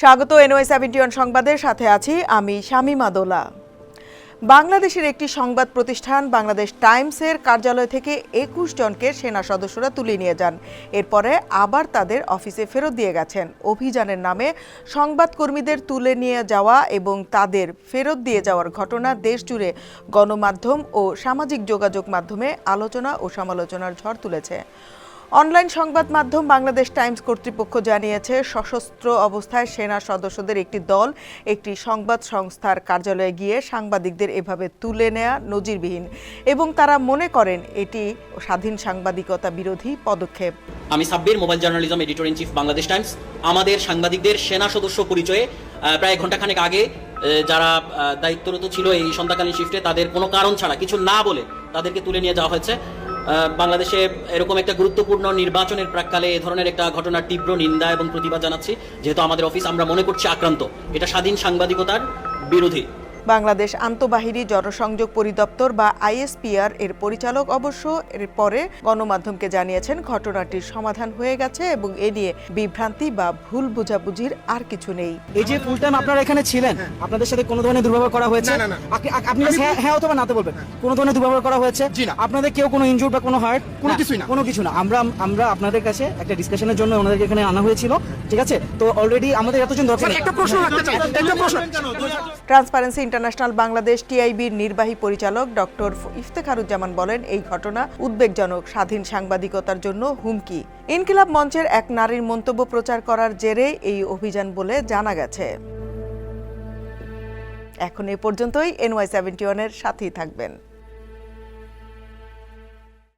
স্বাগত NY71 সংবাদের সাথে আছি আমি শামীমা দোলা। বাংলাদেশের একটি সংবাদ প্রতিষ্ঠান বাংলাদেশ টাইমসের কার্যালয় থেকে ২১ জনকে সেনা সদস্যরা তুলে নিয়ে যান। এরপরে আবার তাদের অফিসে ফেরত দিয়ে গেছেন। অভিযানের নামে সংবাদকর্মীদের তুলে নিয়ে যাওয়া এবং তাদের ফেরত দিয়ে যাওয়ার ঘটনা দেশজুড়ে গণমাধ্যম ও সামাজিক যোগাযোগ মাধ্যমে আলোচনা ও সমালোচনার ঝড় তুলেছে। অনলাইন সংবাদ মাধ্যম বাংলাদেশ টাইমস কর্তৃপক্ষ জানিয়েছে, সশস্ত্র অবস্থায় সেনা সদস্যদের একটি দল একটি সংবাদ সংস্থার কার্যালয়ে গিয়ে সাংবাদিকদের এভাবে তুলে নেওয়া নজিরবিহীন এবং তারা মনে করেন এটি স্বাধীন সাংবাদিকতা বিরোধী পদক্ষেপ। আমি Sabbir, mobile journalism editor in chief Bangladesh Times. আমাদের সাংবাদিকদের সেনা সদস্য পরিচয়ে প্রায় ঘণ্টাখানেক আগে যারা দায়িত্বরত ছিল এই সন্ধ্যাকালীন শিফটে, তাদের কোনো কারণ ছাড়া কিছু না বলে তাদেরকে তুলে নিয়ে যাওয়া হয়েছে। বাংলাদেশে এরকম একটা গুরুত্বপূর্ণ নির্বাচনের প্রাক্কালে এ ধরনের একটা ঘটনার তীব্র নিন্দা এবং প্রতিবাদ জানাচ্ছি। যেহেতু আমাদের অফিস আমরা মনে করছি আক্রান্ত, এটা স্বাধীন সাংবাদিকতার বিরোধী। বাংলাদেশ আন্তঃবাহিনী জনসংযোগ পরিদপ্তর বা ISPR এর পরিচালক অবশ্য এর পরে গণমাধ্যমকে জানিয়েছেন ঘটনাটির সমাধান হয়ে গেছে এবং এ নিয়ে বিভ্রান্তি বা ভুল বোঝাবুঝির আর কিছু নেই। এই যে ফুল টাইম আপনারা এখানে ছিলেন, আপনাদের সাথে কোনো ধরনের দুর্ব্যবহার করা হয়েছে? আপনি হ্যাঁ অথবা নাতে বলবেন। কোনো ধরনের দুর্ব্যবহার করা হয়েছে? আপনাদের কেউ কোনো ইনজুর বা কোনো হার্ট? কোনো কিছু না। আমরা আপনাদের কাছে একটা ডিসকাশনের জন্য ওনাদেরকে এখানে আনা হয়েছিল, ঠিক আছে? তো অলরেডি আমাদের এতজন দরকার। একটা প্রশ্ন রাখতে চাই, একটা প্রশ্ন। ট্রান্সপারেন্সি ইন্টারন্যাশনাল বাংলাদেশ TIBর নির্বাহী পরিচালক ডক্টর ইফতেখারুজ্জামান বলেন, এই ঘটনা উদ্বেগজনক, স্বাধীন সাংবাদিকতার জন্য হুমকি। ইনকিলাব মঞ্চের এক নারীর মন্তব্য প্রচার করার জেরে এই অভিযান বলে জানা গেছে। এখন এ পর্যন্তই। NY71 এর সাথেই থাকবেন।